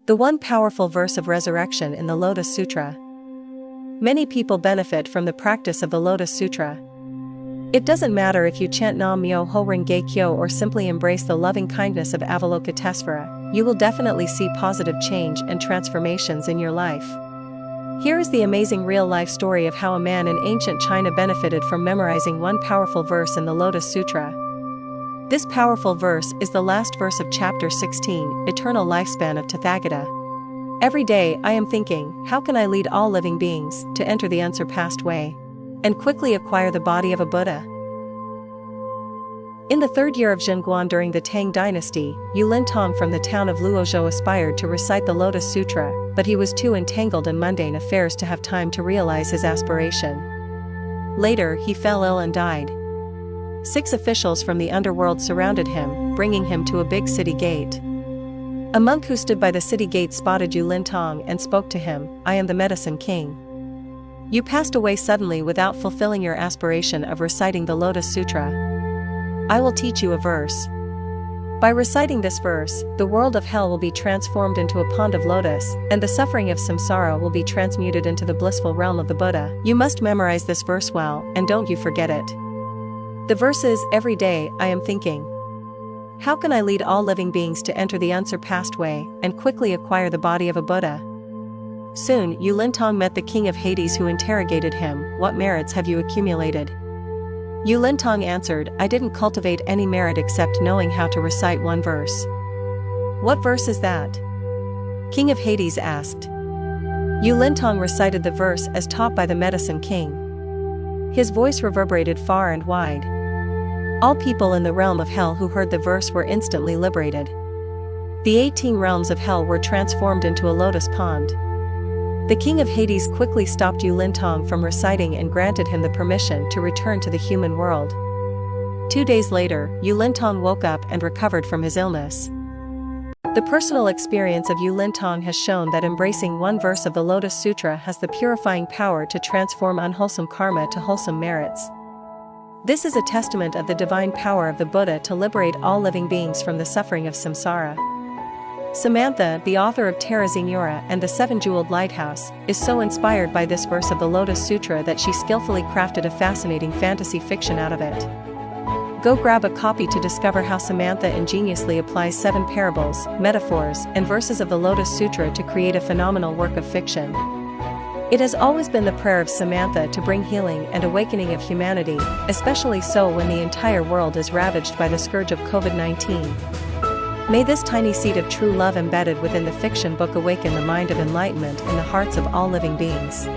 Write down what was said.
The one powerful verse of resurrection in the Lotus Sutra. Many people benefit from the practice of the Lotus Sutra. It doesn't matter if you chant Nam Myo Ho Renge Kyo or simply embrace the loving kindness of Avalokitesvara, you will definitely see positive change and transformations in your life. Here is the amazing real-life story of how a man in ancient China benefited from memorizing one powerful verse in the Lotus Sutra. This powerful verse is the last verse of chapter 16, Eternal Lifespan of Tathagata. Every day I am thinking, how can I lead all living beings to enter the unsurpassed way and quickly acquire the body of a Buddha? In the third year of Zhenguan during the Tang dynasty, Yu Lintong from the town of Luozhou aspired to recite the Lotus Sutra, but he was too entangled in mundane affairs to have time to realize his aspiration. Later he fell ill and died. 6 officials from the underworld surrounded him, bringing him to a big city gate. A monk who stood by the city gate spotted Yu Lintong and spoke to him, "I am the Medicine King. You passed away suddenly without fulfilling your aspiration of reciting the Lotus Sutra. I will teach you a verse. By reciting this verse, the world of hell will be transformed into a pond of lotus, and the suffering of samsara will be transmuted into the blissful realm of the Buddha. You must memorize this verse well, and don't you forget it." The verse is, "Every day I am thinking, how can I lead all living beings to enter the unsurpassed way and quickly acquire the body of a Buddha?" Soon Yu Lintong met the king of Hades, who interrogated him, "What merits have you accumulated?" Yu Lintong answered, "I didn't cultivate any merit except knowing how to recite one verse." "What verse is that?" King of Hades asked. Yu Lintong recited the verse as taught by the Medicine King. His voice reverberated far and wide. All people in the realm of hell who heard the verse were instantly liberated. The 18 realms of hell were transformed into a lotus pond. The king of Hades quickly stopped Yu Lintong from reciting and granted him the permission to return to the human world. 2 days later, Yu Lintong woke up and recovered from his illness. The personal experience of Yu Lintong has shown that embracing one verse of the Lotus Sutra has the purifying power to transform unwholesome karma to wholesome merits. This is a testament of the divine power of the Buddha to liberate all living beings from the suffering of samsara. Samantha, the author of Terra Zenura and the Seven-Jeweled Lighthouse, is so inspired by this verse of the Lotus Sutra that she skillfully crafted a fascinating fantasy fiction out of it. Go grab a copy to discover how Samantha ingeniously applies 7 parables, metaphors, and verses of the Lotus Sutra to create a phenomenal work of fiction. It has always been the prayer of Samantha to bring healing and awakening of humanity, especially so when the entire world is ravaged by the scourge of COVID-19. May this tiny seed of true love embedded within the fiction book awaken the mind of enlightenment in the hearts of all living beings.